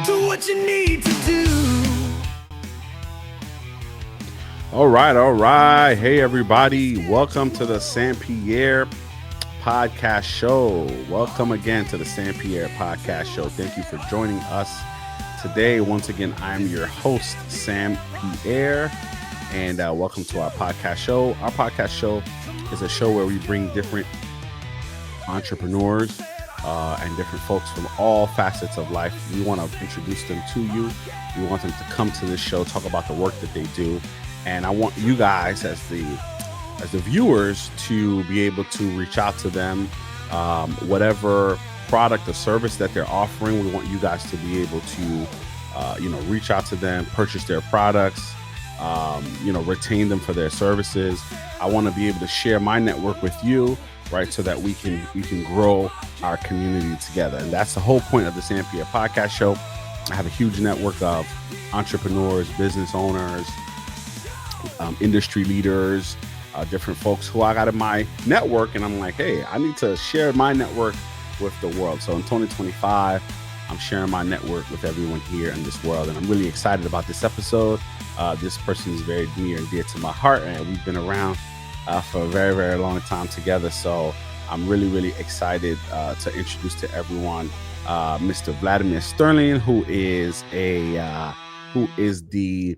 Do what you need to do. All right. Hey, everybody. Welcome to the Saint Pierre podcast show. Welcome again to the Saint Pierre podcast show. Thank you for joining us today. Once again, I'm your host, Sam Pierre, and welcome to our podcast show. Our podcast show is a show where we bring different entrepreneurs and different folks from all facets of life. We want to introduce them to you. We want them to come to this show, talk about the work that they do. And I want you guys as the viewers to be able to reach out to them, whatever product or service that they're offering. We want you guys to be able to, reach out to them, purchase their products, retain them for their services. I want to be able to share my network with you, right, so that we can grow our community together. And that's the whole point of the Saint Pierre podcast show. I have a huge network of entrepreneurs, business owners, industry leaders, different folks who I got in my network, and I'm like, hey, I need to share my network with the world. So in 2025, I'm sharing my network with everyone here in this world, and I'm really excited about this episode. This person is very near and dear to my heart, and we've been around for a very, very long time together. So I'm really, really excited to introduce to everyone Mr. Vladimir Sterlin, who is the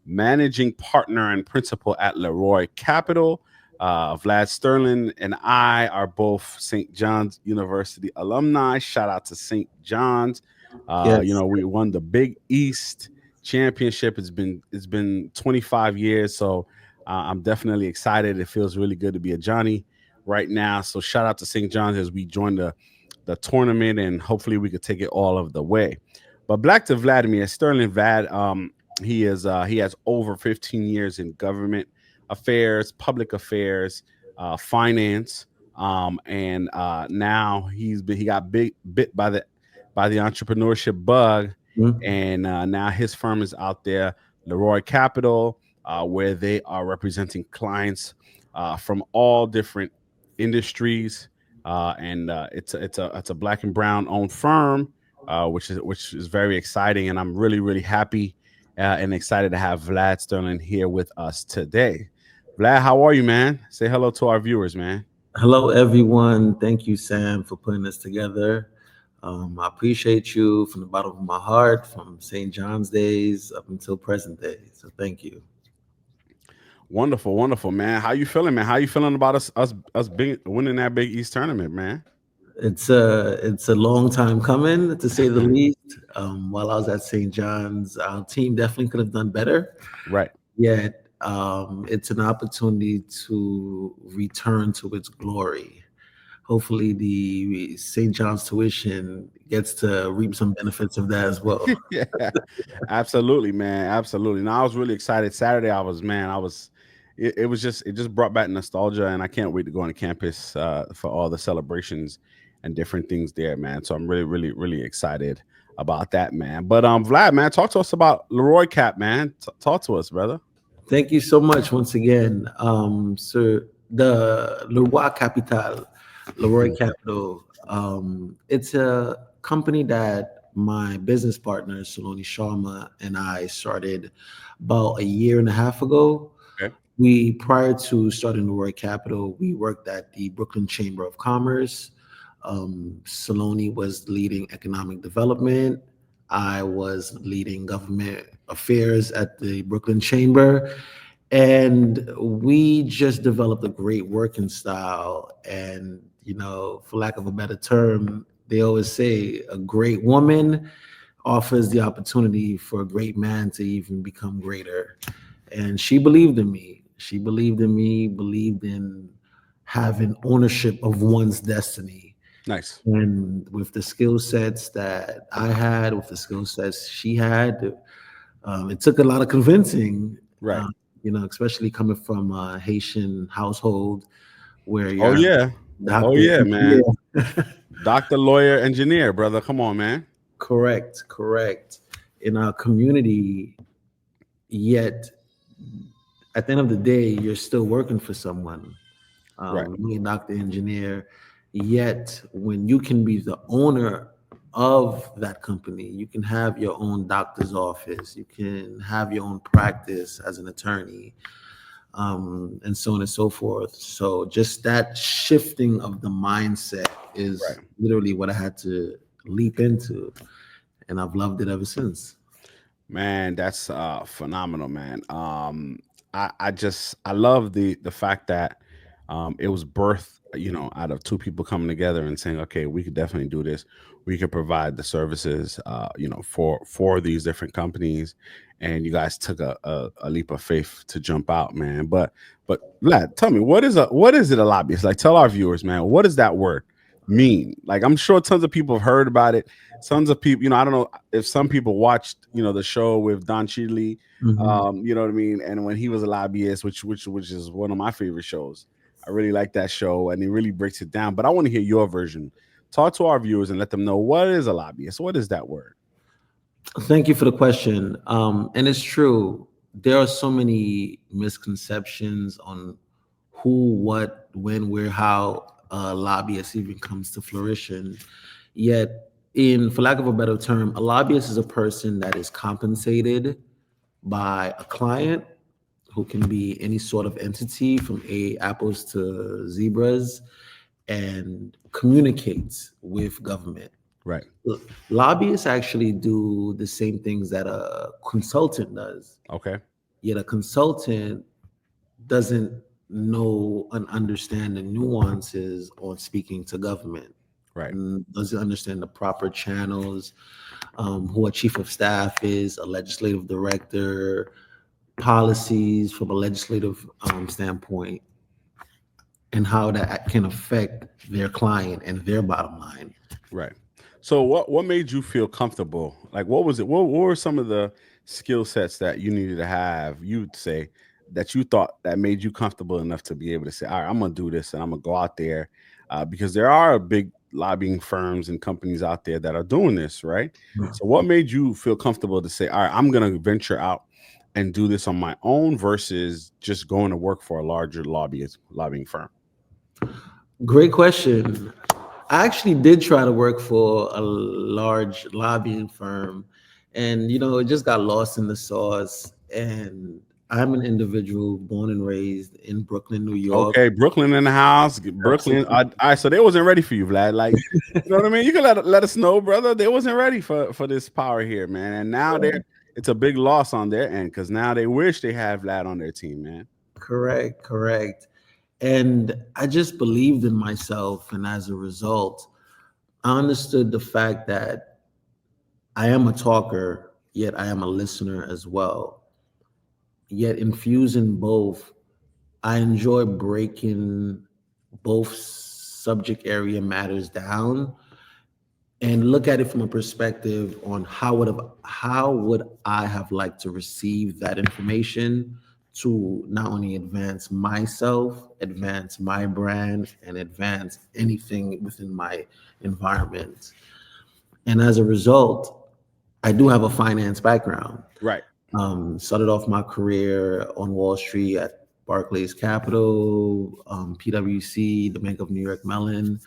managing partner and principal at Roi Capital. Vlad Sterlin and I are both St. John's University alumni. Shout out to St. John's. Yes. We won the Big East Championship. It's been 25 years, so I'm definitely excited. It feels really good to be a Johnny right now. So shout out to St. John's as we join the tournament, and hopefully we could take it all of the way. But back to Vladimir Sterlin. Vlad, he has over 15 years in government affairs, public affairs, finance, and now he got bit by the entrepreneurship bug, and now his firm is out there, Roi Capital, where they are representing clients from all different industries, and it's a black and brown owned firm, which is very exciting, and I'm really, really happy and excited to have Vlad Sterlin here with us today. Vlad, how are you, man? Say hello to our viewers, man. Hello, everyone. Thank you, Sam, for putting this together. I appreciate you from the bottom of my heart, from St. John's days up until present day. So thank you. Wonderful, man. How you feeling, man? How you feeling about us winning that Big East tournament, man? It's a long time coming, to say the least. While I was at St. John's, our team definitely could have done better. Right. Yet it's an opportunity to return to its glory. Hopefully the St. John's tuition gets to reap some benefits of that as well. Yeah, absolutely, man. Absolutely. Now I was really excited. Saturday, it just brought back nostalgia, and I can't wait to go on campus for all the celebrations and different things there, man. So I'm really, really, really excited about that, man. But Vlad, man, talk to us about Roi Cap, man. Talk to us, brother. Thank you so much once again. So the Roi Capital, Roi Capital, it's a company that my business partner, Saloni Sharma, and I started about a year and a half ago. Okay. Prior to starting the Roi Capital, we worked at the Brooklyn Chamber of Commerce. Saloni was leading economic development. I was leading government affairs at the Brooklyn Chamber. And we just developed a great working style. And, for lack of a better term, they always say a great woman offers the opportunity for a great man to even become greater. And she believed in me. She believed in having ownership of one's destiny. Nice. And with the skill sets that I had, with the skill sets she had, it took a lot of convincing, Right. Especially coming from a Haitian household where Oh yeah. doctor, Man. Doctor, lawyer, engineer, brother. Come on, man. Correct. In our community, yet at the end of the day, you're still working for someone. Right. Me, doctor, engineer. Yet when you can be the owner of that company. You can have your own doctor's office. You can have your own practice as an attorney, and so on and so forth. So just that shifting of the mindset is Right. literally what I had to leap into, and I've loved it ever since. Man, that's phenomenal, man. I love the fact that it was birthed, out of two people coming together and saying, okay, we could definitely do this. We could provide the services, for these different companies, and you guys took a leap of faith to jump out, man. But Vlad, tell me, what is it a lobbyist? Like, tell our viewers, man, what does that word mean? Like, I'm sure tons of people have heard about it. Tons of people, I don't know if some people watched, the show with Don Cheadley, Mhm. you know what I mean? And when he was a lobbyist, which is one of my favorite shows. I really like that show, and it really breaks it down. But I want to hear your version. Talk to our viewers and let them know, what is a lobbyist? What is that word? Thank you for the question. And it's true. There are so many misconceptions on who, what, when, where, how lobbyists even comes to fruition. Yet, for lack of a better term, a lobbyist is a person that is compensated by a client who can be any sort of entity from apples to zebras and communicates with government. Right. Lobbyists actually do the same things that a consultant does, Okay. yet a consultant doesn't know and understand the nuances on speaking to government, Right. doesn't understand the proper channels, who a chief of staff is, a legislative director, policies from a legislative standpoint, and how that can affect their client and their bottom line. Right. So what made you feel comfortable? Like, what was it? What were some of the skill sets that you needed to have, you'd say, that you thought that made you comfortable enough to be able to say, all right, I'm gonna do this and I'm gonna go out there, because there are big lobbying firms and companies out there that are doing this, right? So what made you feel comfortable to say, all right, I'm gonna venture out and do this on my own versus just going to work for a larger lobbying firm? Great question. I actually did try to work for a large lobbying firm, and it just got lost in the sauce. And I'm an individual born and raised in Brooklyn, New York. Okay, Brooklyn in the house. Brooklyn. Absolutely. All right, so they wasn't ready for you, Vlad. Like, you know what I mean? You can let us know, brother. They wasn't ready for this power here, man. And now it's a big loss on their end because now they wish they had Vlad on their team, man. Correct, correct. And I just believed in myself, and as a result, I understood the fact that I am a talker, yet I am a listener as well. Yet infusing both, I enjoy breaking both subject area matters down and look at it from a perspective on how would I have liked to receive that information to not only advance myself, advance my brand, and advance anything within my environment. And as a result, I do have a finance background. Right. Started off my career on Wall Street at Barclays Capital, PwC, the Bank of New York Mellon.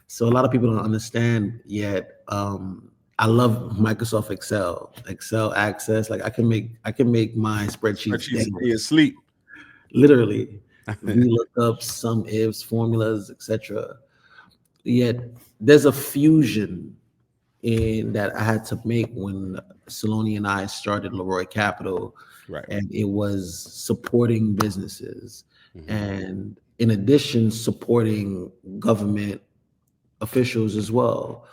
So a lot of people don't understand yet. I love Microsoft Excel, Excel Access. Like I can make my spreadsheets She's daily, asleep. literally VLOOKUPs, sum ifs, formulas, etc. Yet there's a fusion in that I had to make when Saloni and I started Leroy Capital, Right. and it was supporting businesses, Mhm. and in addition, supporting government officials as well.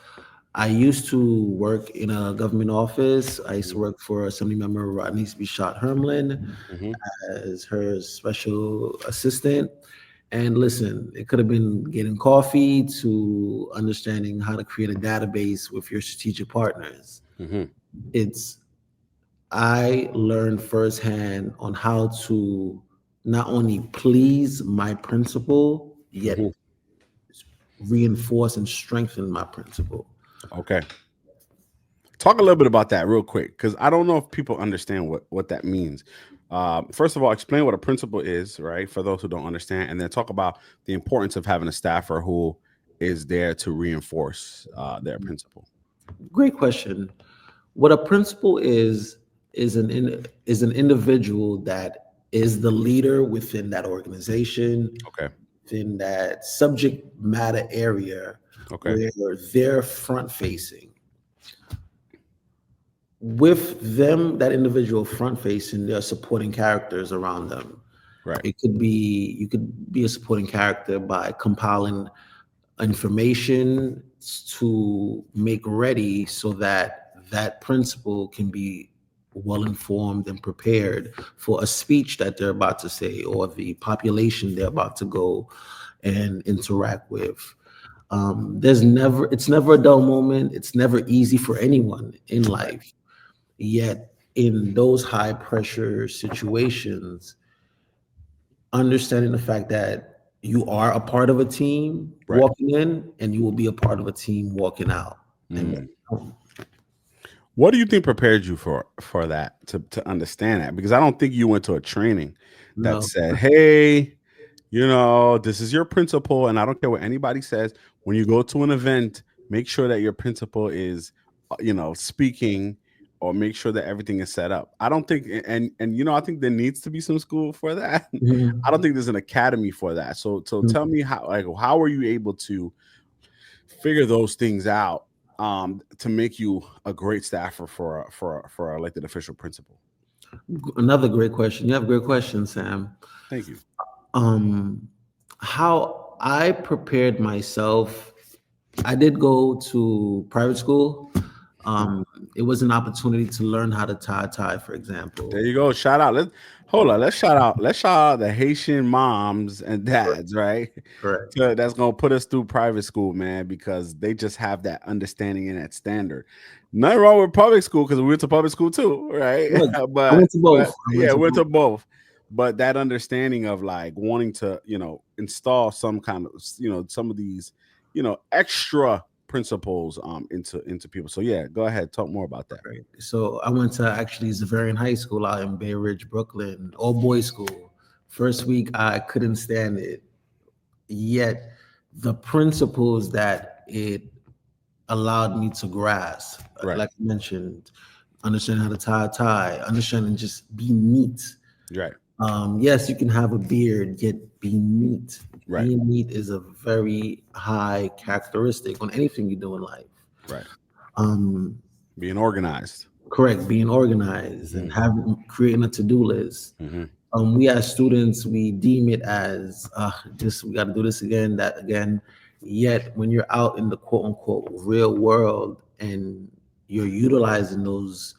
I used to work in a government office. I used to Mhm. work for Assemblymember Rodney Bishot Hermlin Mhm. as her special assistant. And listen, it could have been getting coffee to understanding how to create a database with your strategic partners. Mhm. It's I learned firsthand on how to not only please my principal, Mhm. yet reinforce and strengthen my principal. Okay. Talk a little bit about that real quick, because I don't know if people understand what that means. First of all, explain what a principal is, right? For those who don't understand, and then talk about the importance of having a staffer who is there to reinforce their principal. Great question. What a principal is an individual that is the leader within that organization, Okay. within that subject matter area Okay. where they're front facing. With them, that individual front facing, there are supporting characters around them. Right. You could be a supporting character by compiling information to make ready so that that principal can be well informed and prepared for a speech that they're about to say or the population they're about to go and interact with. It's never a dull moment. It's never easy for anyone in life. Yet, in those high pressure situations, understanding the fact that you are a part of a team Right. walking in and you will be a part of a team walking out. And What do you think prepared you for that to understand that? Because I don't think you went to a training that no, said, "Hey, this is your principal, and I don't care what anybody says. When you go to an event, make sure that your principal is, speaking, or make sure that everything is set up." I don't think, and I think there needs to be some school for that. I don't Mhm. think there's an academy for that. So Mhm. tell me how are you able to figure those things out to make you a great staffer for a elected official principal? Another great question. You have great questions, Sam. Thank you. Um, how I prepared myself, I did go to private school. Um, it was an opportunity to learn how to tie a tie, for There example. you go. Shout out. Hold on. Let's shout out the Haitian moms and dads, right? Correct. That's gonna put us through private school, man, because they just have that understanding and that standard. Nothing wrong with public school because we went to public school too, right? Look, I but went to both. but I went yeah, to we went both. to both. But that understanding of like wanting to, install some kind of, some of these, extra principles into people. So yeah, go ahead, talk more about that. Right. So I went to actually Zavarian High School out in Bay Ridge, Brooklyn, all boys school. First week, I couldn't stand it. Yet the principles that it allowed me to grasp, Right. like I mentioned, understanding how to tie a tie, understanding just be neat. Right. Yes, you can have a beard, yet be neat. Right. Being neat is a very high characteristic on anything you do in life. Right. Um, Being organized. Correct, being organized and Mhm, having creating a to-do list. mhm. We as students, we deem it as just we got to do this again, that again. Yet when you're out in the quote unquote real world and you're utilizing those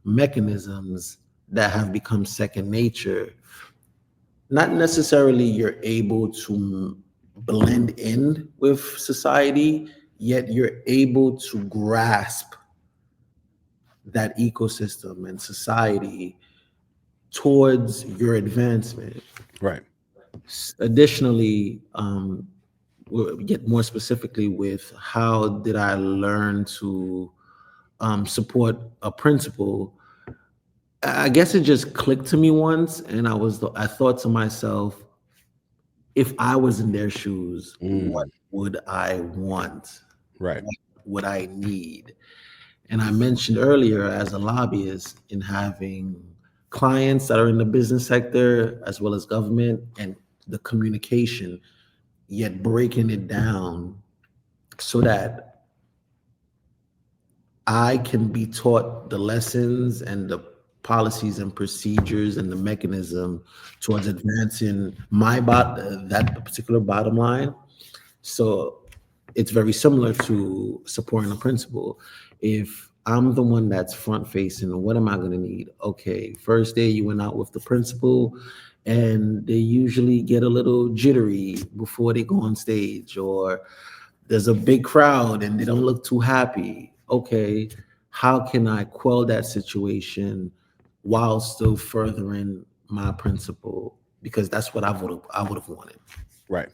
mechanisms that have become second nature, not necessarily you're able to blend in with society, yet you're able to grasp that ecosystem and society towards your advancement. Right. Additionally, we'll get more specifically with how did I learn to support a principle. I guess it just clicked to me once, and I thought to myself, if I was in their shoes, what Mm, would I want? right. What would I need? And I mentioned earlier, as a lobbyist, in having clients that are in the business sector as well as government and the communication, yet breaking it down so that I can be taught the lessons and the policies and procedures and the mechanism towards advancing that particular bottom line. So it's very similar to supporting a principal. If I'm the one that's front facing, what am I going to need? Okay, first day you went out with the principal, and they usually get a little jittery before they go on stage, or there's a big crowd and they don't look too happy. Okay, how can I quell that situation while still furthering my principle? Because that's what I would have wanted. Right.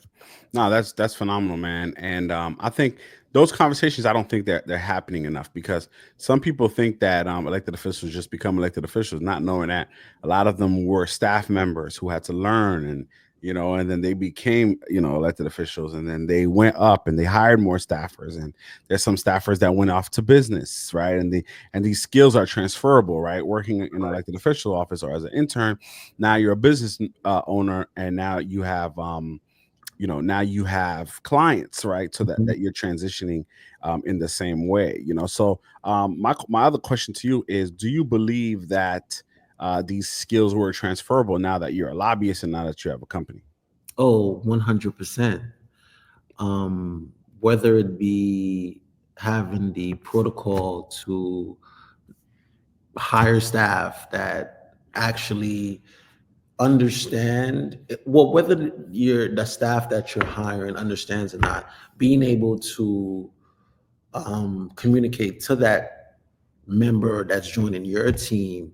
No, that's phenomenal, man. And I think those conversations, I don't think they're happening enough because some people think that elected officials just become elected officials, not knowing that a lot of them were staff members who had to learn and and then they became, elected officials, and then they went up and they hired more staffers, and there's some staffers that went off to business, right? And these skills are transferable, right? Working in an elected official office or as an intern, now you're a business owner, and now you have clients, right? So that Mhm. you're transitioning in the same way. So my other question to you is, do you believe that these skills were transferable now that you're a lobbyist and now that you have a company? Oh, 100%. Whether it be having the protocol to hire staff that actually understand, well, whether the staff that you're hiring understands or not, being able to communicate to that member that's joining your team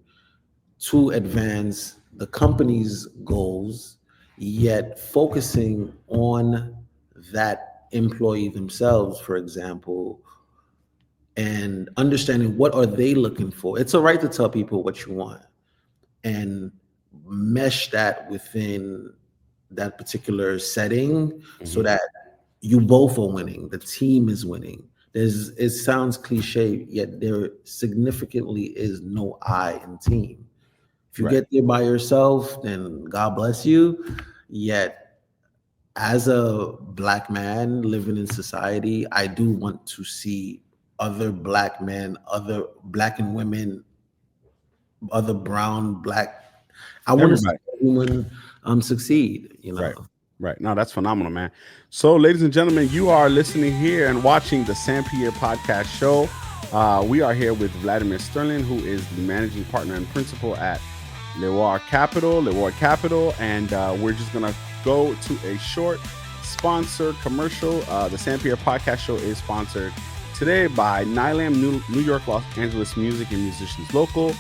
to advance the company's goals, yet focusing on that employee themselves, for example, and understanding what are they looking for. It's all right to tell people what you want and mesh that within that particular setting so Hmm. that you both are winning, the team is winning. It sounds cliche, yet there significantly is no I in team. If you Right. get there by yourself, then God bless you. Yet, as a black man living in society, I do want to see other black men, other black and women, other brown, black. I want to see Everybody. everyone succeed. Right. Right. No, that's phenomenal, man. So, ladies and gentlemen, you are listening here and watching the San Pierre podcast show. We are here with Vladimir Sterlin, who is the managing partner and principal at Roi Capital, and we're just gonna go to a short sponsored commercial. The San Pierre podcast show is sponsored today by Nylam New York, Los Angeles Music and Musicians Local,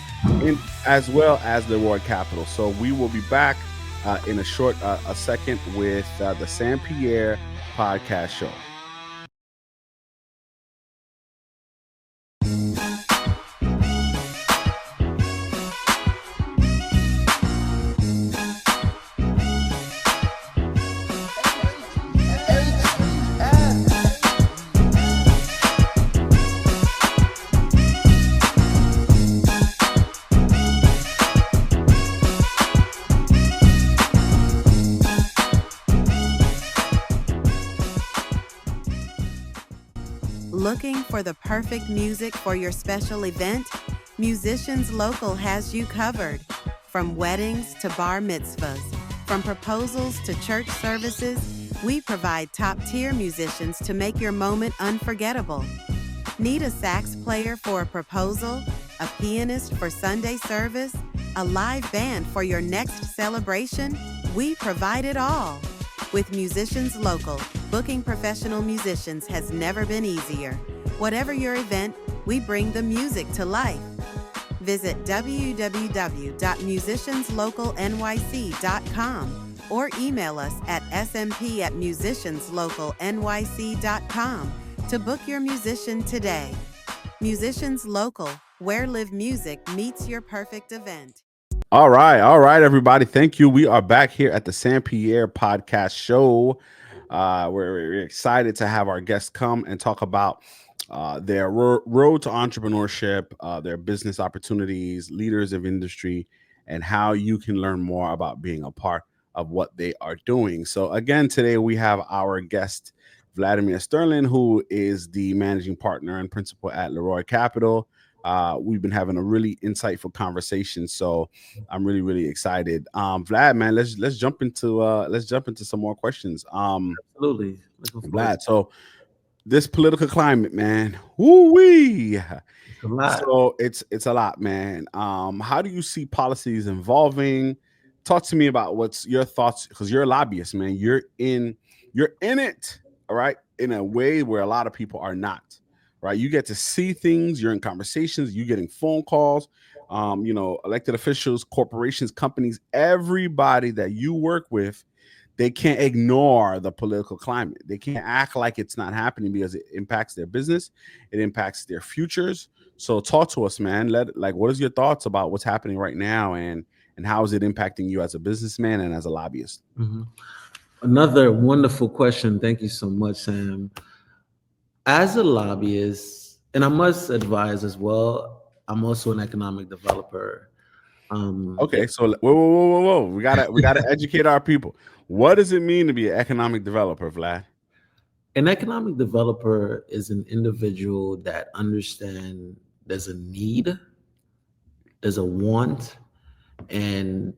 as well as Roi Capital. So we will be back in a second with the San Pierre podcast show. Looking for the perfect music for your special event? Musicians Local has you covered. From weddings to bar mitzvahs, from proposals to church services, we provide top-tier musicians to make your moment unforgettable. Need a sax player for a proposal, a pianist for Sunday service, a live band for your next celebration? We provide it all. With Musicians Local, booking professional musicians has never been easier. Whatever your event, we bring the music to life. Visit www.musicianslocalnyc.com or email us at smp@musicianslocalnyc.com to book your musician today. Musicians Local, where live music meets your perfect event. All right, everybody. Thank you. We are back here at the San Pierre podcast show. We're excited to have our guests come and talk about their road to entrepreneurship, their business opportunities, leaders of industry, and how you can learn more about being a part of what they are doing. So, again, today we have our guest, Vladimir Sterlin, who is the managing partner and principal at Roi Capital. We've been having a really insightful conversation, so I'm really, really excited. Vlad, man, let's jump into some more questions. Absolutely. Looking forward. Vlad, so this political climate, man, woo wee. It's a lot. So it's a lot, man. How do you see policies evolving? Talk to me about what's your thoughts, because you're a lobbyist, man. You're in it, all right, in a way where a lot of people are not, right? You get to see things, you're in conversations, you're getting phone calls, elected officials, corporations, companies, everybody that you work with, they can't ignore the political climate. They can't act like it's not happening because it impacts their business, it impacts their futures. So talk to us, man. What is your thoughts about what's happening right now, and how is it impacting you as a businessman and as a lobbyist? Mhm. Another wonderful question. Thank you so much, Sam. As a lobbyist, and I must advise as well, I'm also an economic developer. Okay, so whoa. We gotta educate our people. What does it mean to be an economic developer, Vlad? An economic developer is an individual that understands there's a need, there's a want, and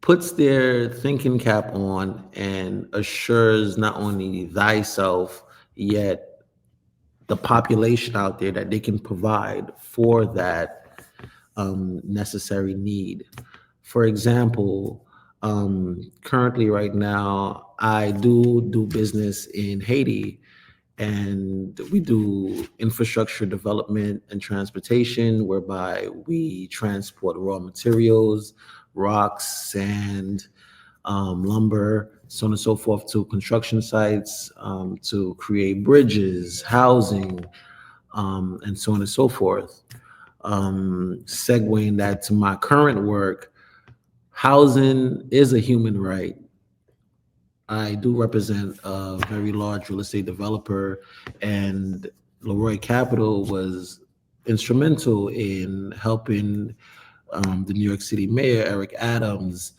puts their thinking cap on and assures not only thyself, yet the population out there that they can provide for that necessary need. For example, currently right now, I do business in Haiti, and we do infrastructure development and transportation, whereby we transport raw materials, rocks, sand, lumber, so on and so forth, to construction sites, to create bridges, housing, and so on and so forth. Segueing that to my current work, housing is a human right. I do represent a very large real estate developer, and Roi Capital was instrumental in helping the New York City Mayor, Eric Adams,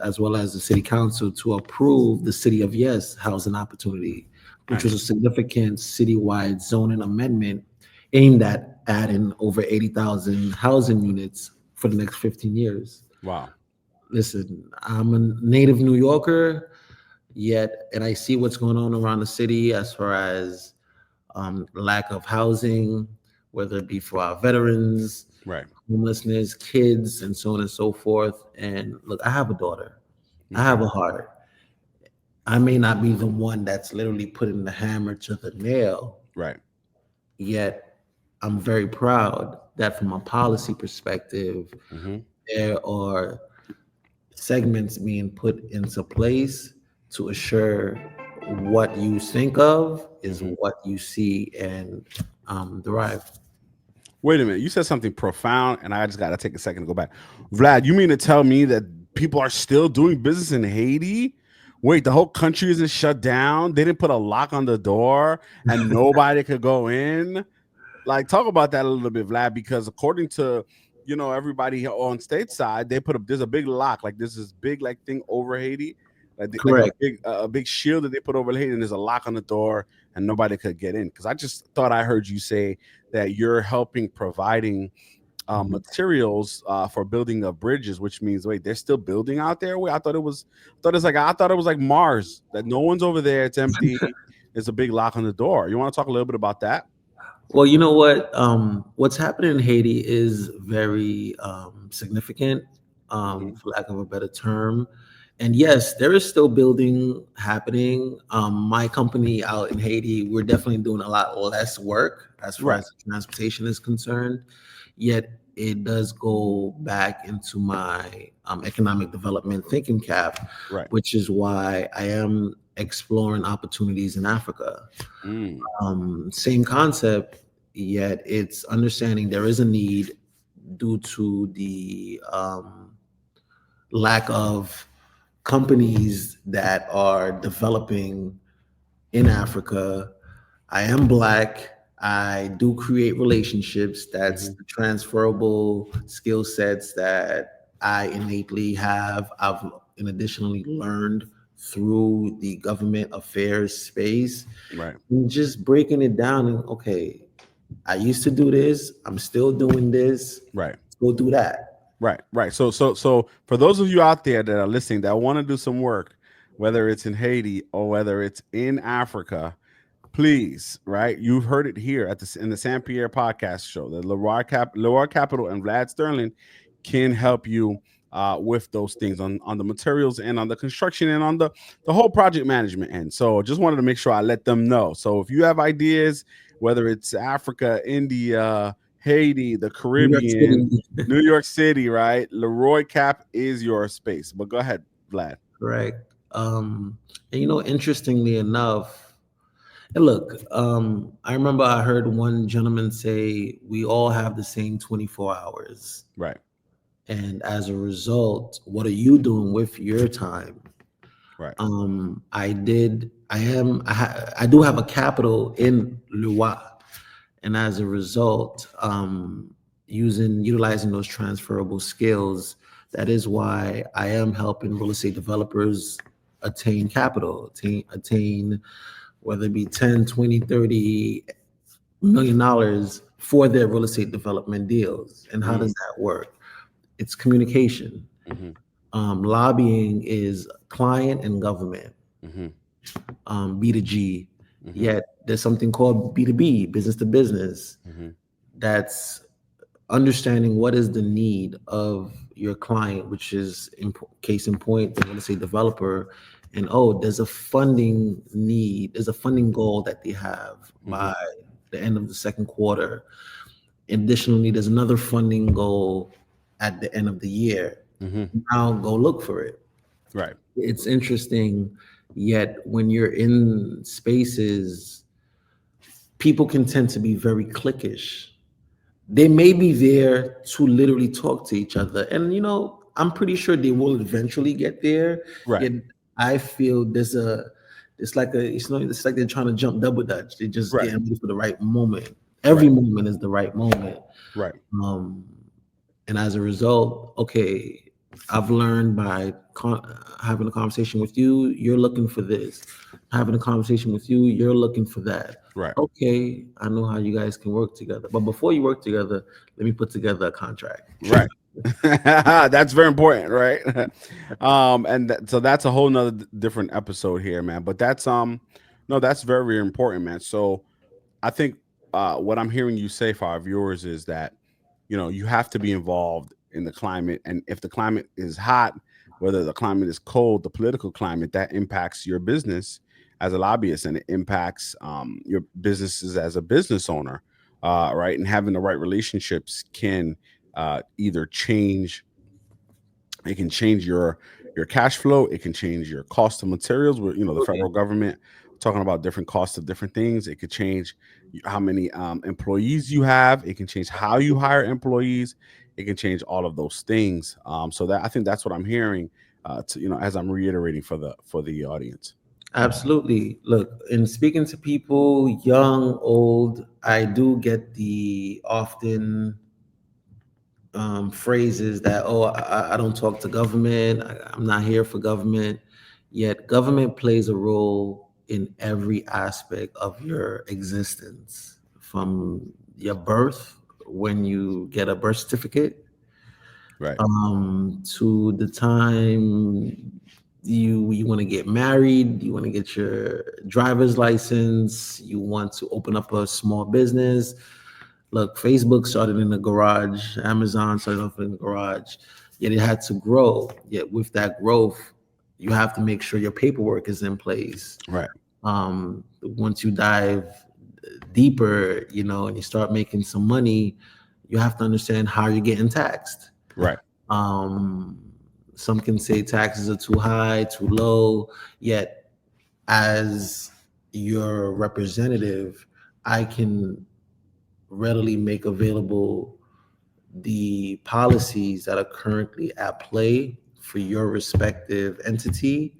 as well as the City Council, to approve the City of Yes housing opportunity, which was a significant citywide zoning amendment aimed at adding over 80,000 housing units for the next 15 years. Wow. Listen, I'm a native New Yorker, yet, and I see what's going on around the city as far as lack of housing, whether it be for our veterans, Right. homelessness, kids, and so on and so forth. And look, I have a daughter. I have a heart. I may not be the one that's literally putting the hammer to the nail, Right. yet I'm very proud that from a policy perspective, Mm-hmm. there are segments being put into place to assure what you think of is what you see and derive. Wait a minute. You said something profound, and I just got to take a second to go back. Vlad, you mean to tell me that people are still doing business in Haiti? Wait, the whole country isn't shut down? They didn't put a lock on the door and nobody could go in? Like, talk about that a little bit, Vlad, because according to, everybody on stateside, they put up, there's a big lock, like there's this big like thing over Haiti, like Correct. a big shield that they put over Haiti, and there's a lock on the door and nobody could get in. Because I just thought I heard you say that you're helping providing materials for building of bridges, which means wait, they're still building out there. Wait, I thought it was like Mars, that no one's over there, it's empty. There's a big lock on the door. You want to talk a little bit about that? Well, you know what? What's happening in Haiti is very significant, for lack of a better term. And yes, there is still building happening. My company out in Haiti, we're definitely doing a lot less work as far Right. as transportation is concerned. Yet it does go back into my economic development thinking cap, Right. which is why I am exploring opportunities in Africa. Same concept, yet it's understanding there is a need due to the lack of companies that are developing in Africa. I am Black. I do create relationships. That's the transferable skill sets that I innately have. I've additionally learned through the government affairs space. Right. And just breaking it down and okay, I used to do this. I'm still doing this. Right. Go do that. Right. So for those of you out there that are listening that want to do some work, whether it's in Haiti or whether it's in Africa, please, right? You've heard it here in the San Pierre podcast show. The Roi Capital and Vlad Sterlin can help you with those things on the materials and on the construction and on the whole project management end. So just wanted to make sure I let them know. So if you have ideas, whether it's Africa, India, Haiti, the Caribbean, New York City, right? Leroy Cap is your space. But go ahead, Vlad. Correct. And interestingly enough, and look, I remember I heard one gentleman say we all have the same 24 hours. Right. And as a result, what are you doing with your time? Right. I do have a capital in Lua, and as a result, utilizing those transferable skills, that is why I am helping real estate developers attain capital, attain whether it be 10, 20, 30 million dollars for their real estate development deals. And how does that work? It's communication. Mm-hmm. Lobbying is client and government, Mm-hmm. B2G. Mm-hmm. Yet there's something called B2B, business to business. Mm-hmm. That's understanding what is the need of your client, which is case in point, the real estate developer. And there's a funding need, there's a funding goal that they have by the end of the second quarter. Additionally, there's another funding goal at the end of the year. Mm-hmm. Now go look for it. Right. It's interesting, yet when you're in spaces, people can tend to be very cliquish. They may be there to literally talk to each other. And, I'm pretty sure they will eventually get there. Right. Yet I feel it's like they're trying to jump double dutch. They just Right. getting ready for the right moment. Every Right. moment is the right moment. Right. And as a result, okay, I've learned by having a conversation with you, you're looking for this. Having a conversation with you, you're looking for that. Right. Okay, I know how you guys can work together. But before you work together, let me put together a contract. Right. That's very important, right? So that's a whole nother different episode here, man. But that's no, that's very, very important, man. So I think what I'm hearing you say for our viewers is that you have to be involved in the climate, and if the climate is hot, whether the climate is cold, the political climate, that impacts your business as a lobbyist, and it impacts your businesses as a business owner, right? And having the right relationships can either change. It can change your cash flow. It can change your cost of materials. With the federal government talking about different costs of different things. It could change how many employees you have. It can change how you hire employees. It can change all of those things. So that I think that's what I'm hearing. As I'm reiterating for the audience. Absolutely. Look, in speaking to people, young, old, I do get the often phrases that, I don't talk to government. I'm not here for government. Yet government plays a role in every aspect of your existence, from your birth, when you get a birth certificate, Right. to the time you want to get married, you want to get your driver's license, you want to open up a small business. Look, Facebook started in the garage, Amazon started off in the garage, yet it had to grow. Yet with that growth, you have to make sure your paperwork is in place. Right. Once you dive deeper, and you start making some money, you have to understand how you're getting taxed. Right. Some can say taxes are too high, too low, yet as your representative, I can readily make available the policies that are currently at play for your respective entity.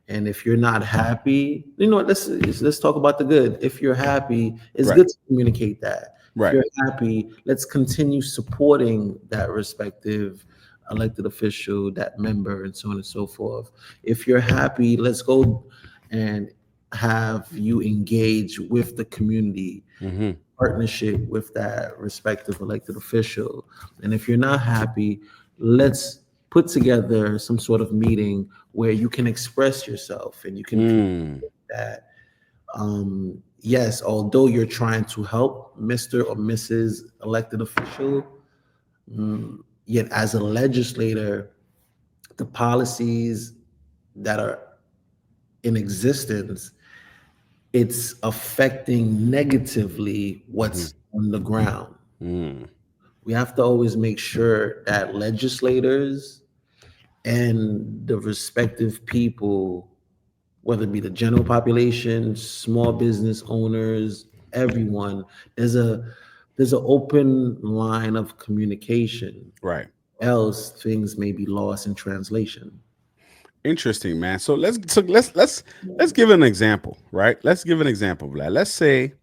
And if you're not happy, let's talk about the good. If you're happy, it's Right. good to communicate that. Right. If you're happy, let's continue supporting that respective elected official, that member, and so on and so forth. If you're happy, let's go and have you engage with the community, Mm-hmm. partnership with that respective elected official. And if you're not happy, let's put together some sort of meeting where you can express yourself and you can that yes, although you're trying to help Mr. or Mrs. elected official, yet as a legislator, the policies that are in existence, it's affecting negatively what's on the ground. We have to always make sure that legislators and the respective people, whether it be the general population, small business owners, everyone, there's an open line of communication. Right. else things may be lost in translation. Interesting, man. So let's give an example, right? Let's give an example, Vlad. Let's say,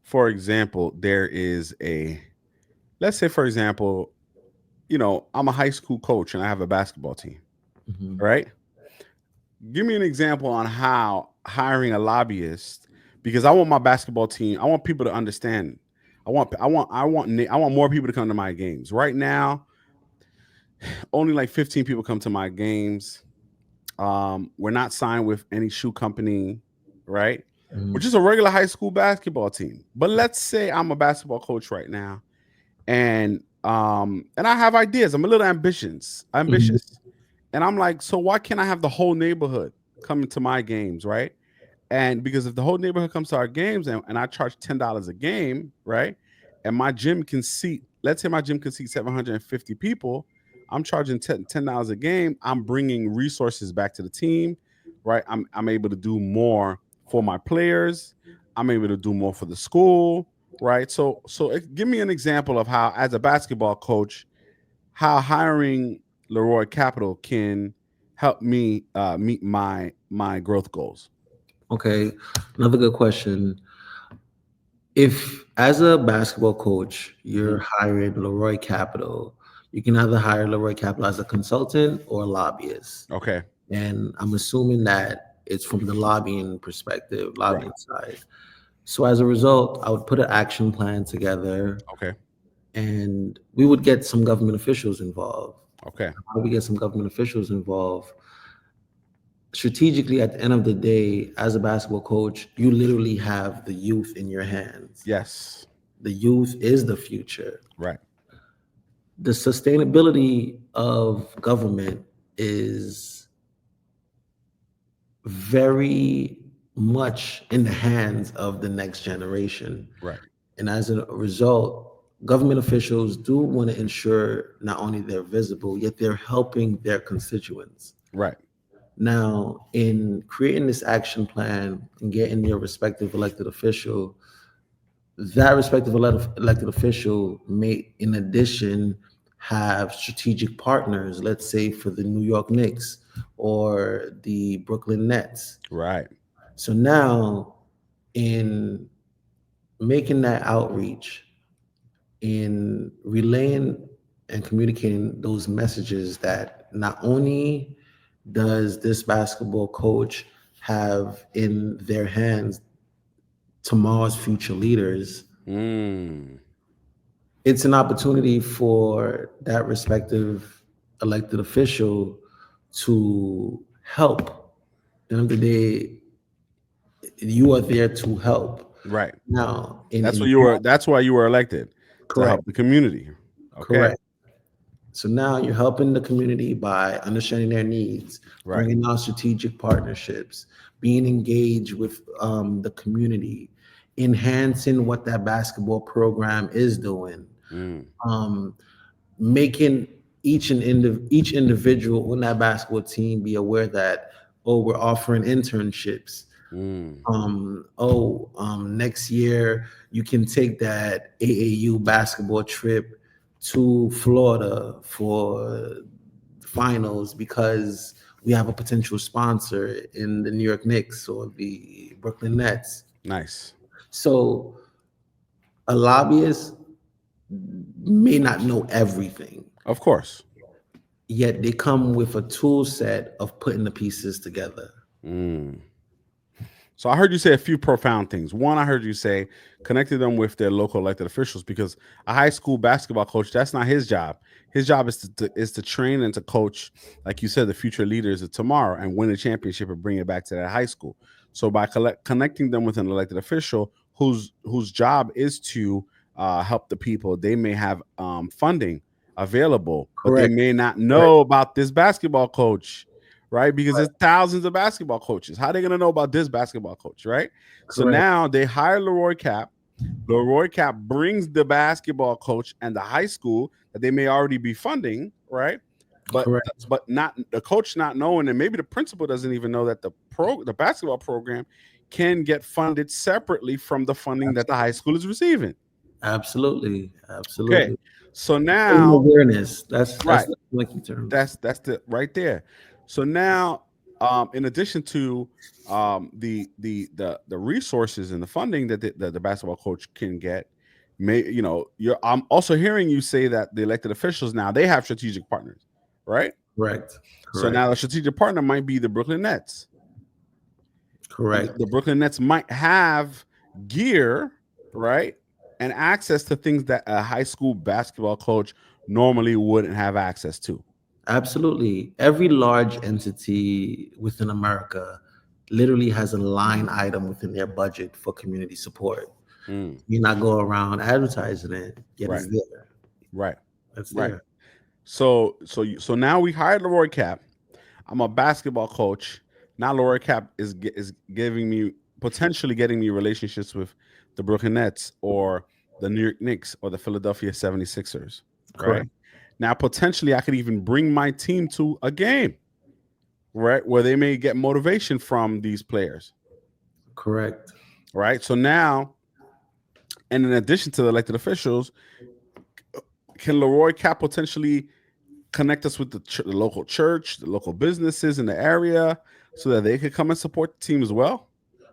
for example, there is a let's say, for example, I'm a high school coach and I have a basketball team, Mhm. right? Give me an example on how hiring a lobbyist, because I want my basketball team, I want people to understand. I want more people to come to my games. Right now, only like 15 people come to my games. We're not signed with any shoe company, right? We're Mhm. just a regular high school basketball team. But let's say I'm a basketball coach right now, and I have ideas. I'm a little Mhm. ambitious. And I'm like, so why can't I have the whole neighborhood coming to my games, right? And because if the whole neighborhood comes to our games and I charge $10 a game, right? And my gym can seat, let's say my gym can seat 750 people, I'm charging $10 a game. I'm bringing resources back to the team, right? I'm able to do more for my players. I'm able to do more for the school, right? Give me an example of how, as a basketball coach, how hiring Leroy Capital can help me meet my growth goals. Okay, another good question. If, as a basketball coach, Mhm. you're hiring Leroy Capital, you can either hire Leroy Capital as a consultant or a lobbyist. Okay. And I'm assuming that it's from the lobbying perspective, Right. lobbying side. So as a result, I would put an action plan together Okay. and we would get some government officials involved. Okay. How do we get some government officials involved? Strategically, at the end of the day, as a basketball coach, you literally have the youth in your hands. Yes. The youth is the future. Right. The sustainability of government is very much in the hands of the next generation. Right. And as a result, government officials do want to ensure not only they're visible, yet they're helping their constituents. Right. Now, in creating this action plan and getting your respective elected official, that respective elected official may, in addition, have strategic partners, let's say for the New York Knicks or the Brooklyn Nets. Right. So now, in making that outreach, in relaying and communicating those messages that not only does this basketball coach have in their hands tomorrow's future leaders, Mm. it's an opportunity for that respective elected official to help. At the end of the day, you are there to help. Right. Now, That's what in you were. That's why you were elected, to correct, help the community. Okay. correct. So now you're helping the community by understanding their needs, Right. bringing out strategic partnerships, being engaged with the community, enhancing what that basketball program is doing, Mm. um, making each individual on that basketball team be aware that, oh, we're offering internships. Mm. Next year you can take that AAU basketball trip to Florida for finals because we have a potential sponsor in the New York Knicks or the Brooklyn Nets. Nice. So a lobbyist may not know everything, Of course. yet they come with a tool set of putting the pieces together. Mm. So I heard you say a few profound things. One, I heard you say connected them with their local elected officials, because a high school basketball coach, that's not his job. His job is to train and to coach, like you said, the future leaders of tomorrow and win a championship and bring it back to that high school. So by connecting them with an elected official whose job is to help the people, they may have funding available, but they Correct. may not Correct. know about this basketball coach, right? Because there's thousands of basketball coaches. How are they going to know about this basketball coach, right? So Correct. now they hire Leroy Cap. Leroy Cap brings the basketball coach and the high school that they may already be funding, right? But Correct. but not the coach not knowing, and maybe the principal doesn't even know that the basketball program can get funded separately from the funding that the high school is receiving. Absolutely. Okay. Absolutely. So Bring now, awareness. That's right. the lucky term. That's the right there. So now, in addition to the resources and the funding that the basketball coach can get, I'm also hearing you say that the elected officials now they have strategic partners, right? Correct. So Correct. now the strategic partner might be the Brooklyn Nets, and Correct. the Brooklyn Nets might have gear, right, and access to things that a high school basketball coach normally wouldn't have access to. Absolutely. Every large entity within America literally has a line item within their budget for community support. Mm, You not go around advertising it, yet right, it's there. right, It's right. there. So now we hired Leroy Cap. I'm a basketball coach. Now Leroy Cap is giving me potentially getting me relationships with the Brooklyn Nets or the New York Knicks or the Philadelphia 76ers, right? Correct. Now potentially I could even bring my team to a game, right, where they may get motivation from these players, Correct. right? So now, and in addition to the elected officials, can Leroy Cap potentially connect us with the local church, the local businesses in the area, so that they could come and support the team as well?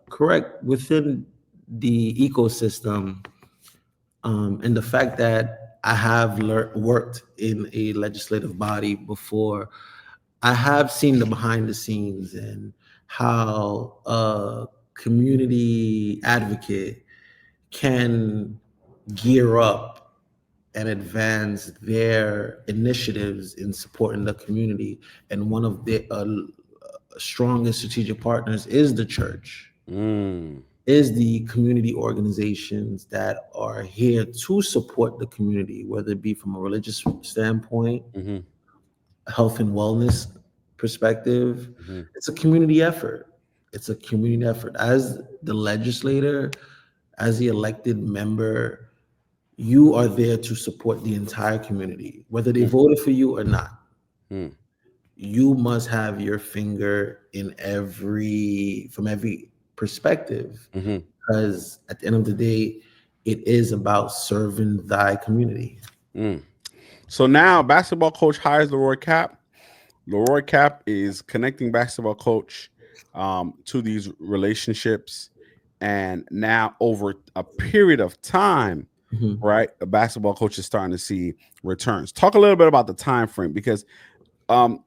Correct. Within the ecosystem, and the fact that I have worked in a legislative body before, I have seen the behind the scenes and how a community advocate can gear up and advance their initiatives in supporting the community. And one of the strongest strategic partners is the church, Mm, is the community organizations that are here to support the community, whether it be from a religious standpoint, mhm, health and wellness perspective. mhm, It's a community effort. It's a community effort. As the legislator, as the elected member, you are there to support the entire community, whether they mm, voted for you or not. mm, You must have your finger in from every perspective, mhm, because at the end of the day, it is about serving thy community. mm. So now basketball coach hires Leroy Cap. Leroy Cap is connecting basketball coach to these relationships, and now over a period of time, Mhm. right, a basketball coach is starting to see returns. Talk a little bit about the time frame because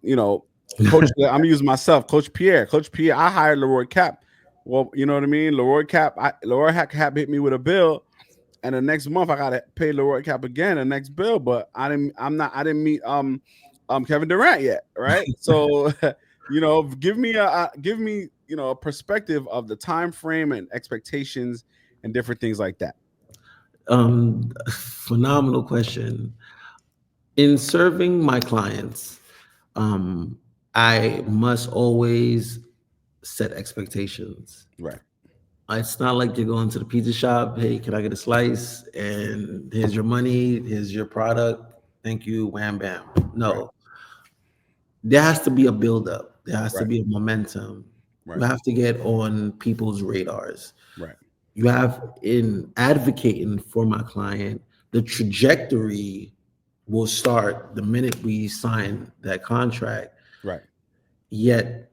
you know, Coach, I'm using myself, Coach Pierre. Coach Pierre, I hired Leroy Cap. Well, you know what I mean? Leroy Cap hit me with a bill, and the next month I gotta pay Leroy Cap again, the next bill. But I didn't meet Kevin Durant yet, right? So give me a perspective of the time frame and expectations and different things like that. Phenomenal question. In serving my clients, um, I must always set expectations. Right. It's not like you're going to the pizza shop. Hey, can I get a slice? And here's your money. Here's your product. Thank you. Wham bam. Right. No, there has to be a buildup. There has to Right. be a momentum. You Right. have to get on people's radars. Right. You have, in advocating for my client, the trajectory will start the minute we sign that contract. Right. Yet,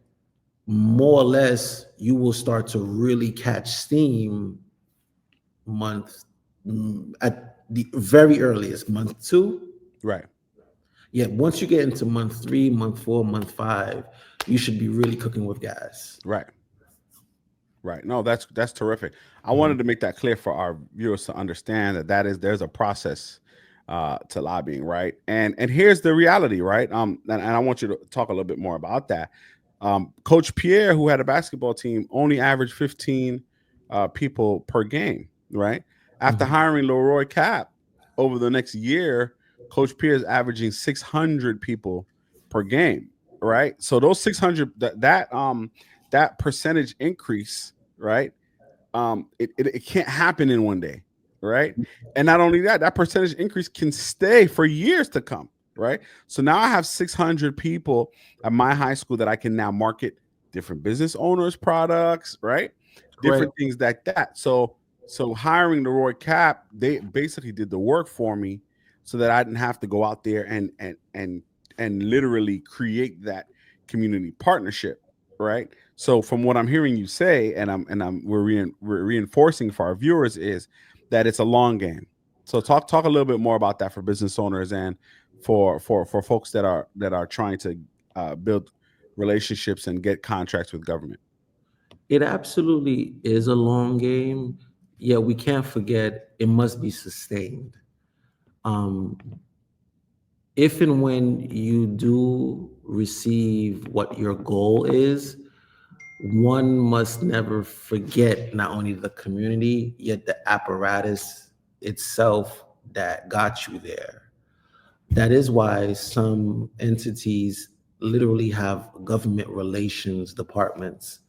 more or less, you will start to really catch steam month at the very earliest, month 2. Right. Yet once you get into month 3, month 4, month 5, you should be really cooking with gas. Right. Right. No, that's terrific. I Mhm. wanted to make that clear for our viewers to understand there's a process to lobbying, right? And here's the reality, right? And I want you to talk a little bit more about that. Coach Pierre, who had a basketball team, only averaged 15 people per game, right? After Mhm. hiring Leroy Cap over the next year, Coach Pierre is averaging 600 people per game, right? So those 600 that percentage increase, right? It can't happen in one day, right? And not only that, that percentage increase can stay for years to come, right? So now I have 600 people at my high school that I can now market different business owners' products, right? Correct. Different things like that. So So hiring the Roy Cap, they basically did the work for me, so that I didn't have to go out there and literally create that community partnership, right? So from what I'm hearing you say, and we're reinforcing for our viewers, is that it's a long game. So talk a little bit more about that for business owners and for folks that are trying to build relationships and get contracts with government. It absolutely is a long game. Yeah, we can't forget it must be sustained. Um, if and when you do receive what your goal is, one must never forget not only the community, yet the apparatus itself that got you there. That is why some entities literally have government relations departments.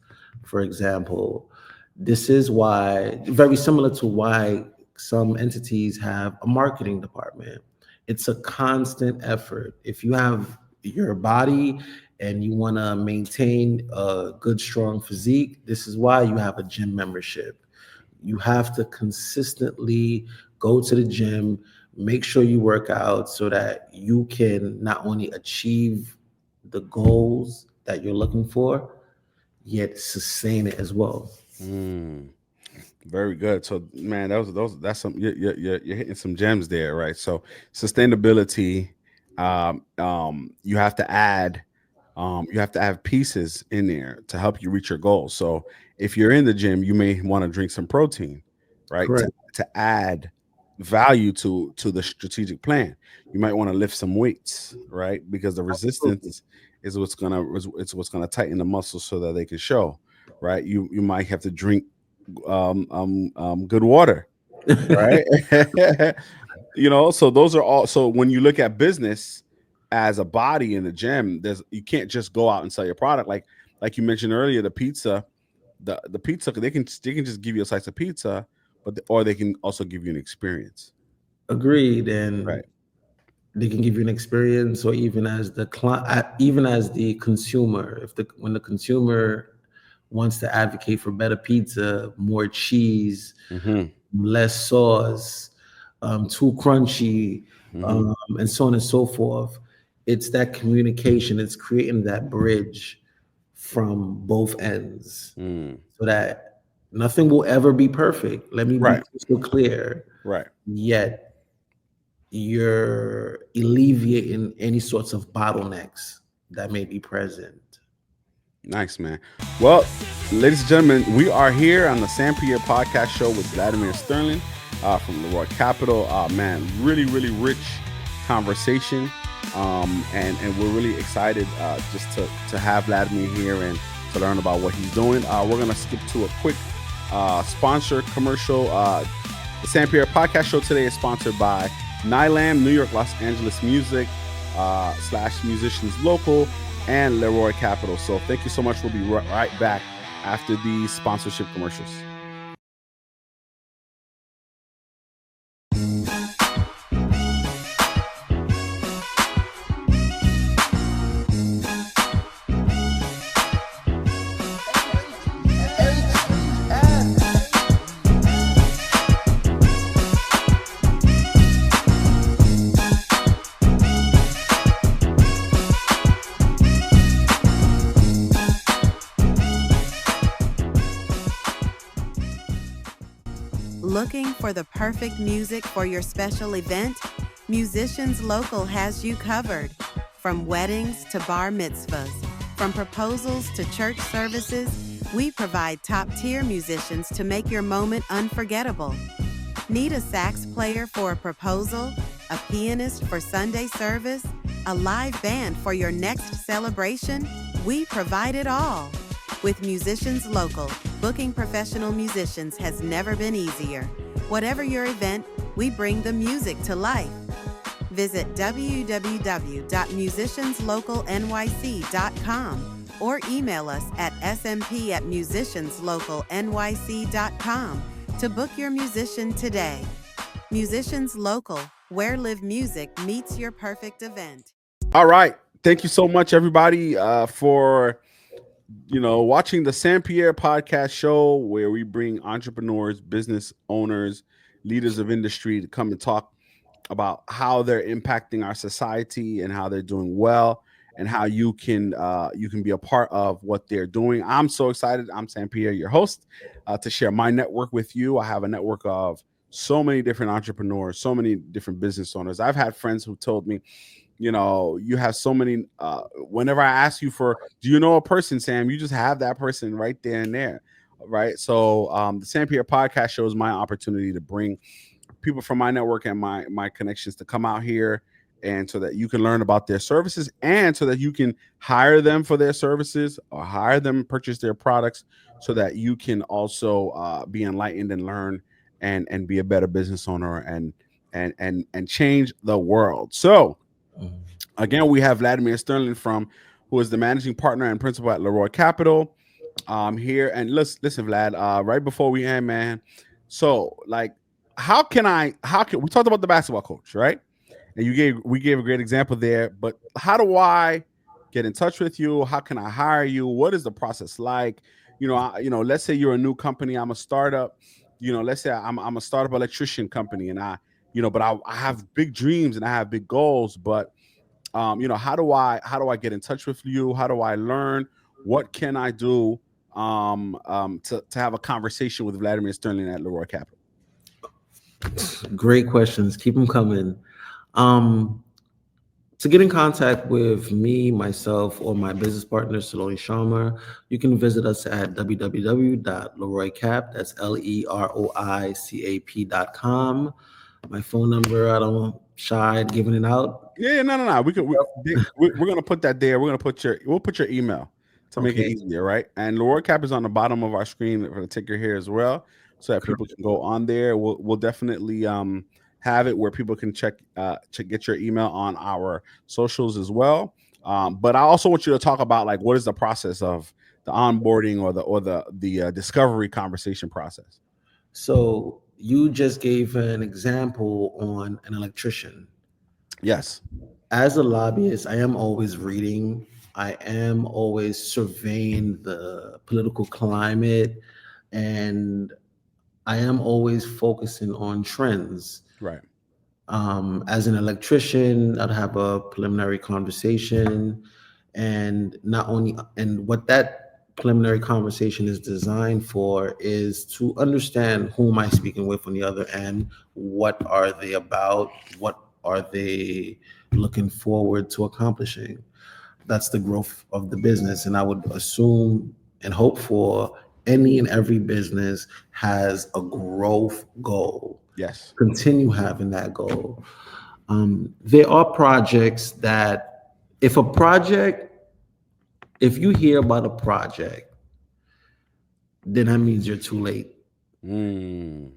For example, this is why, very similar to why some entities have a marketing department. It's a constant effort. If you have your body and you want to maintain a good, strong physique, this is why you have a gym membership. You have to consistently go to the gym, make sure you work out so that you can not only achieve the goals that you're looking for, yet sustain it as well. Mm. Very good. So, man, that's some you're hitting some gems there, right? So, sustainability. You have to add, you have to have pieces in there to help you reach your goals. So, if you're in the gym, you may want to drink some protein, right? Correct. To add value to the strategic plan. You might want to lift some weights, right? Because the Absolutely. resistance it's what's gonna tighten the muscles so that they can show, right? You might have to drink good water, right? So those are all. So when you look at business as a body in the gym, you can't just go out and sell your product. Like you mentioned earlier, the pizza, the pizza, they can just give you a slice of pizza, or they can also give you an experience, Agreed. And right? they can give you an experience, or even as the even as the consumer, if the when the consumer wants to advocate for better pizza, more cheese, Hmm. less sauce, too crunchy, Hmm. and so on and so forth. It's that communication, it's creating that bridge from both ends Mm. so that nothing will ever be perfect. Let me be Right, crystal clear. right. Yet you're alleviating any sorts of bottlenecks that may be present. Nice, man. Well, ladies and gentlemen, we are here on the Sam Pierre podcast show with Vladimir Sterlin from the Roi Capital. Man, really, really rich conversation. And we're really excited just to have Vladimir here and to learn about what he's doing. We're going to skip to a quick sponsor commercial. The Sam Pierre podcast show today is sponsored by Nylam, New York, Los Angeles Music / Musicians Local, and Roi Capital. So thank you so much. We'll be right back after these sponsorship commercials. Looking for the perfect music for your special event? Musicians Local has you covered. From weddings to bar mitzvahs, from proposals to church services, we provide top-tier musicians to make your moment unforgettable. Need a sax player for a proposal, a pianist for Sunday service, a live band for your next celebration? We provide it all. With Musicians Local, booking professional musicians has never been easier. Whatever your event, we bring the music to life. Visit www.musicianslocalnyc.com or email us at smp@musicianslocalnyc.com to book your musician today. Musicians Local, where live music meets your perfect event. All right. Thank you so much, everybody, for watching the San Pierre podcast show where we bring entrepreneurs, business owners, leaders of industry to come and talk about how they're impacting our society and how they're doing well and how you can be a part of what they're doing. I'm so excited. I'm Sam Pierre, your host, to share my network with you. I have a network of so many different entrepreneurs, so many different business owners. I've had friends who told me, you have so many. Whenever I ask you for, do you know a person, Sam? You just have that person right there and there, right? So the Sam Pierre podcast show is my opportunity to bring people from my network and my connections to come out here, and so that you can learn about their services and so that you can hire them for their services or hire them, purchase their products, so that you can also be enlightened and learn and be a better business owner and change the world. So again, we have Vladimir Sterlin who is the managing partner and principal at Roi Capital here. And listen, Vlad, right before we end, man. So like, how can we talked about the basketball coach, right? And we gave a great example there, but how do I get in touch with you? How can I hire you? What is the process like? Let's say you're a new company. I'm a startup. Let's say I'm a startup electrician company, and I have big dreams and I have big goals. But how do I get in touch with you? How do I learn? What can I do to have a conversation with Vladimir Sterling at Roi Capital? Great questions. Keep them coming. To get in contact with me, myself, or my business partner, Saloni Sharma, you can visit us at www.leroycap, that's LEROICAP.com. My phone number, I don't shy giving it out. Yeah, no. We're gonna put that there. We'll put your email to make it easier, right? And Roi Cap is on the bottom of our screen for the ticker here as well, so that people can go on there. We'll definitely have it where people can check get your email on our socials as well. But I also want you to talk about like what is the process of the onboarding or the discovery conversation process. So you just gave an example on an electrician. Yes. As a lobbyist, I am always reading. I am always surveying the political climate, and I am always focusing on trends. Right. As an electrician, I'd have a preliminary conversation, and what that preliminary conversation is designed for is to understand who am I speaking with on the other end, what are they about, what are they looking forward to accomplishing. That's the growth of the business, and I would assume and hope for any and every business has a growth goal. Yes. Continue having that goal. There are projects that if you hear about a project, then that means you're too late. And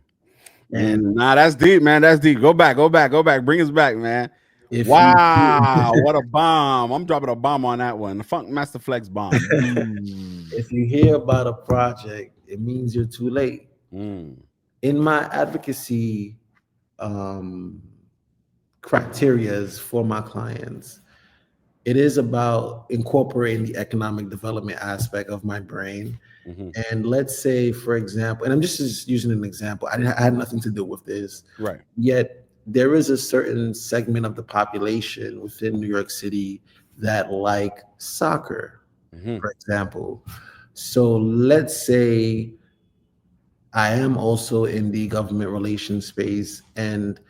that's deep, man. That's deep. Go back. Bring us back, man. Wow, what a bomb. I'm dropping a bomb on that one. The Funk Master Flex bomb. If you hear about a project, it means you're too late. In my advocacy criterias for my clients, it is about incorporating the economic development aspect of my brain. And let's say, for example, and I'm just using an example, I had nothing to do with this. Right. Yet there is a certain segment of the population within New York City that like soccer, for example. So let's say I am also in the government relations space, and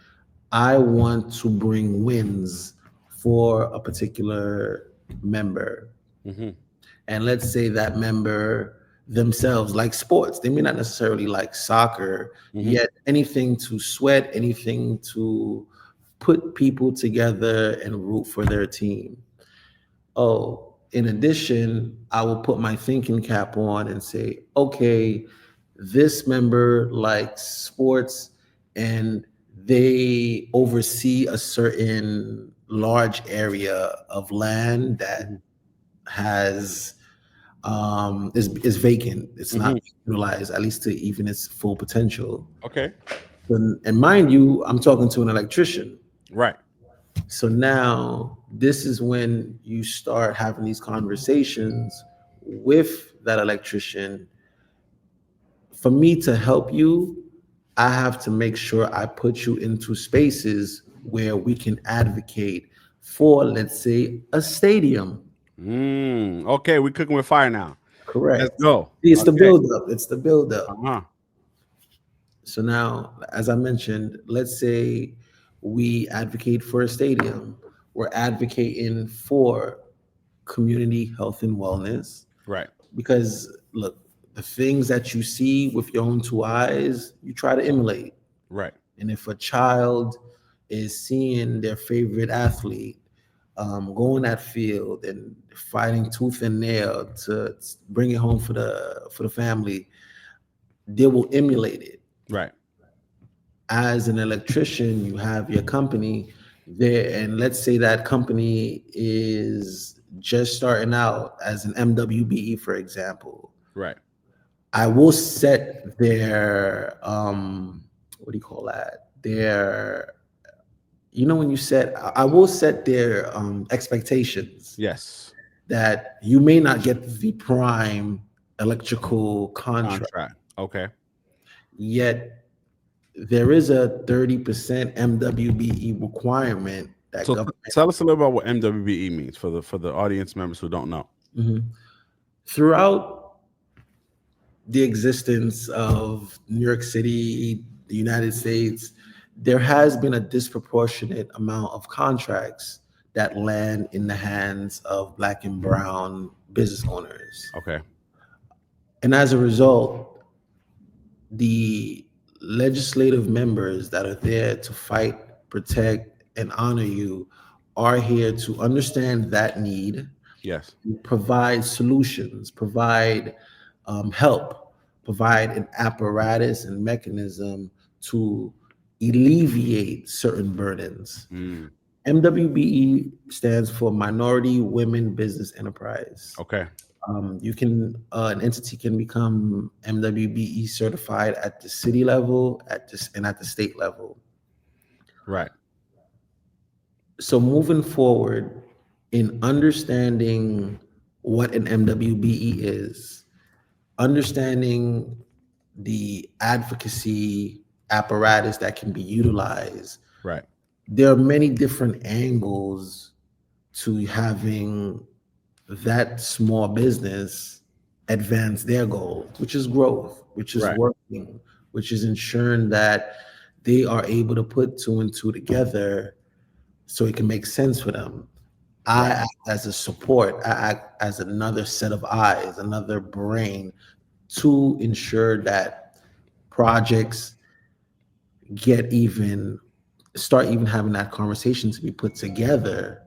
I want to bring wins for a particular member. And let's say that member themselves like sports. They may not necessarily like soccer, yet anything to sweat, anything to put people together and root for their team. Oh, in addition, I will put my thinking cap on and say, okay, this member likes sports and they oversee a certain large area of land that has is vacant. It's not utilized, at least to even its full potential. Okay. And mind you, I'm talking to an electrician. Right. So now this is when you start having these conversations with that electrician, for me to help you, I have to make sure I put you into spaces where we can advocate for, let's say, a stadium. Okay, we're cooking with fire now. Correct. Let's go. It's the Okay. buildup. It's the buildup. Uh-huh. So now, as I mentioned, let's say we advocate for a stadium. We're advocating for community health and wellness. Right. Because look, the things that you see with your own two eyes, you try to emulate. Right. And if a child is seeing their favorite athlete go on that field and fighting tooth and nail to bring it home for the family, they will emulate it. Right. As an electrician, you have your company there, and let's say that company is just starting out as an MWBE, for example. Right. I will set their what do you call that? Their, you know, when you set, I will set their expectations Yes. that you may not get the prime electrical contract. Okay. Yet there is a 30% MWBE requirement that So government. tell us a little about what MWBE means for the audience members who don't know. Mhm. Throughout the existence of New York City, the United States, there has been a disproportionate amount of contracts that land in the hands of Black and brown business owners. Okay. And as a result, the legislative members that are there to fight, protect, and honor you are here to understand that need, Yes. provide solutions, provide help, provide an apparatus and mechanism to alleviate certain burdens. MWBE stands for Minority Women Business Enterprise. Okay. You can an entity can become MWBE certified at the city level, at the state level. Right. So moving forward in understanding what an MWBE is, understanding the advocacy apparatus that can be utilized, Right. there are many different angles to having that small business advance their goal, which is growth, which is Right. working, which is ensuring that they are able to put two and two together so it can make sense for them. I act as a support, I act as another set of eyes, another brain to ensure that projects start even having that conversation to be put together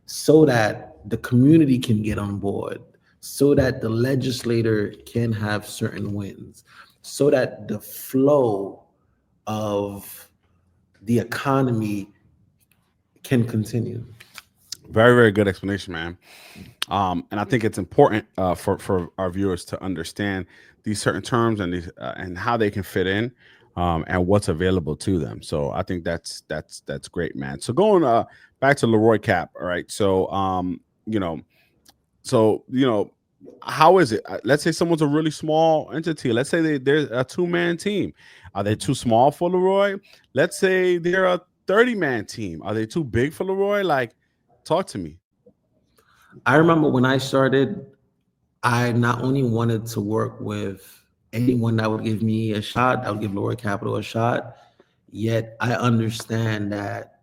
so that the community can get on board, so that the legislator can have certain wins, so that the flow of the economy can continue. Very, very good explanation, man. And I think it's important for our viewers to understand these certain terms and these and how they can fit in, and what's available to them. So I think that's great, man. So going back to Roi Cap, all right. So how is it? Let's say someone's a really small entity. Let's say they're a 2-man team. Are they too small for Roi? Let's say they're a 30-man team. Are they too big for Roi? Like, talk to me. I remember when I started, I not only wanted to work with anyone that would give me a shot, that would give Roi Capital a shot, yet I understand that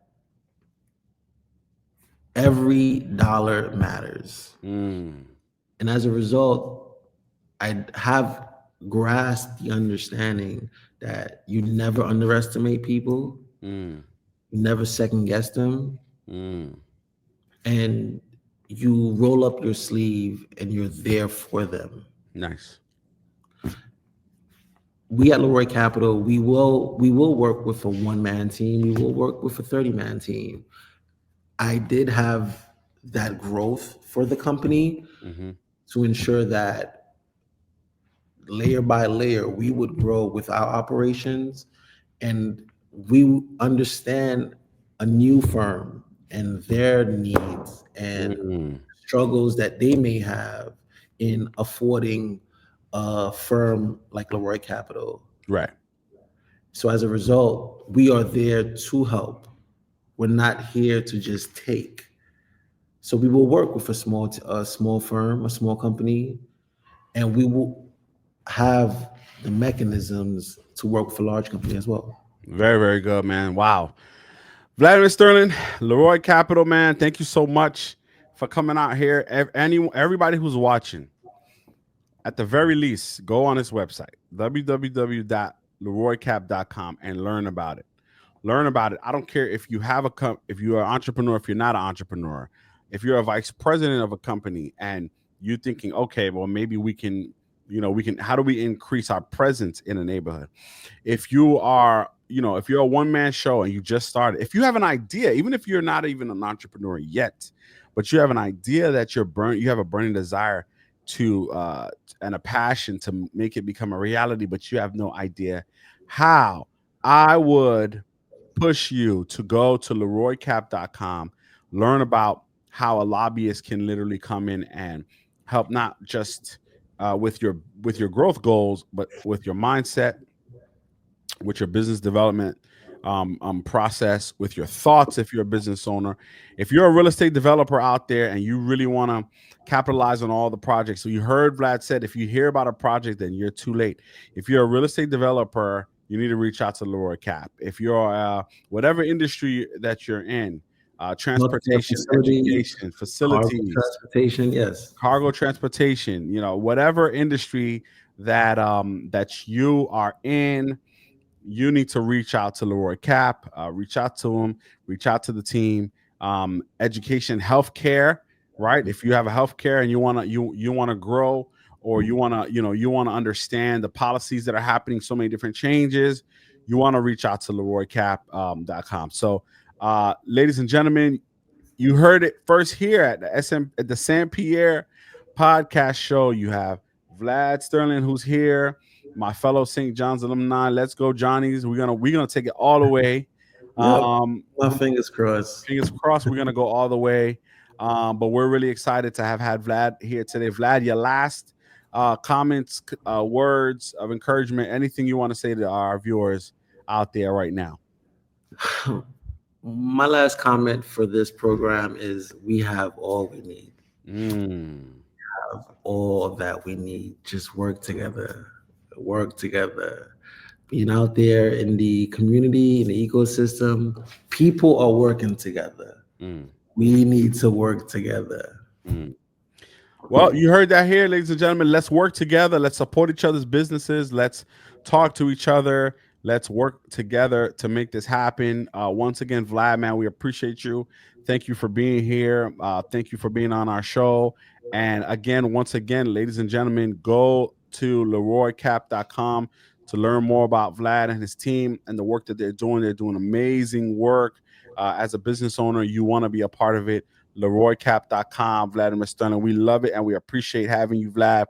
every dollar matters. And as a result, I have grasped the understanding that you never underestimate people, you never second guess them, and you roll up your sleeve and you're there for them. Nice. We at Roi Capital, we will work with a 1-man team. We will work with a 30-man team. I did have that growth for the company to ensure that layer by layer, we would grow with our operations, and we understand a new firm and their needs and struggles that they may have, in affording a firm like Roi Capital. Right. So as a result, we are there to help. We're not here to just take. So we will work with a small firm, a small company, and we will have the mechanisms to work with a large company as well. Very, very good, man. Wow. Vladimir Sterlin, Roi Capital, man. Thank you so much for coming out here. Everybody who's watching, at the very least, go on his website, www.leroycap.com, and learn about it. Learn about it. I don't care if you have if you're an entrepreneur, if you're not an entrepreneur, if you're a vice president of a company and you're thinking, okay, well, maybe we can, how do we increase our presence in a neighborhood? If you are, if you're a one-man show and you just started, if you have an idea, even if you're not even an entrepreneur yet, but you have an idea that you have a burning desire to and a passion to make it become a reality, but you have no idea how, I would push you to go to leroycap.com, learn about how a lobbyist can literally come in and help, not just with your growth goals, but with your mindset, with your business development process, with your thoughts. If you're a business owner, if you're a real estate developer out there and you really want to capitalize on all the projects. So you heard Vlad said, if you hear about a project, then you're too late. If you're a real estate developer, you need to reach out to Roi Cap. If you're whatever industry that you're in, transportation, education, facilities, cargo transportation, yes, cargo transportation, whatever industry that that you are in, you need to reach out to Roi Cap, reach out to him, reach out to the team. Education, healthcare, right? If you have a healthcare and you want to grow, or you want to understand the policies that are happening, so many different changes, you want to reach out to leroycap.com. So ladies and gentlemen, you heard it first here at the San Pierre podcast show. You have Vlad Sterlin, who's here, my fellow St. John's alumni. Let's go, Johnnies. We're gonna take it all the way. My fingers crossed. Fingers crossed. We're gonna go all the way. But we're really excited to have had Vlad here today. Vlad, your last comments, words of encouragement, anything you want to say to our viewers out there right now? My last comment for this program is we have all we need. We have all that we need. Just work together. Being out there in the community, in the ecosystem, people are working together. We need to work together. Well, you heard that here, ladies and gentlemen. Let's work together. Let's support each other's businesses. Let's talk to each other. Let's work together to make this happen. Once again, Vlad, man, we appreciate you. Thank you for being here. Thank you for being on our show. And again, once again, ladies and gentlemen, go to leroycap.com to learn more about Vlad and his team and the work that they're doing. They're doing amazing work. As a business owner, you want to be a part of it. leroycap.com, Vladimir Sterlin. We love it and we appreciate having you, Vlad.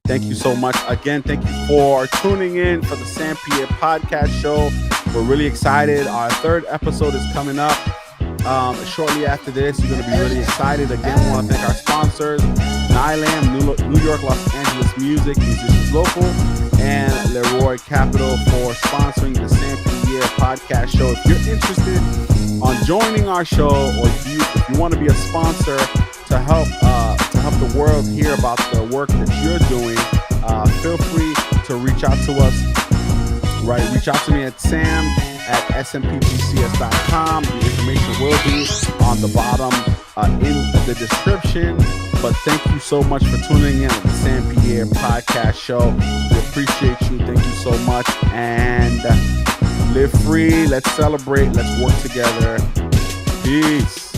Thank you so much. Again, thank you for tuning in for the San Pierre podcast show. We're really excited. Our third episode is coming up shortly after this. You're going to be really excited. Again, we want to thank our sponsors, Nylam, New York, Los Angeles Music, Musicians Local, and Roi Capital for sponsoring the San Pierre podcast show. If you're interested on joining our show, or if you want to be a sponsor to help the world hear about the work that you're doing, feel free to reach out to us. Right, reach out to me at sam@smpgcs.com. The information will be on the bottom in the description. But thank you so much for tuning in to the San Pierre podcast show. We appreciate you. Thank you so much. And live free. Let's celebrate. Let's work together. Peace.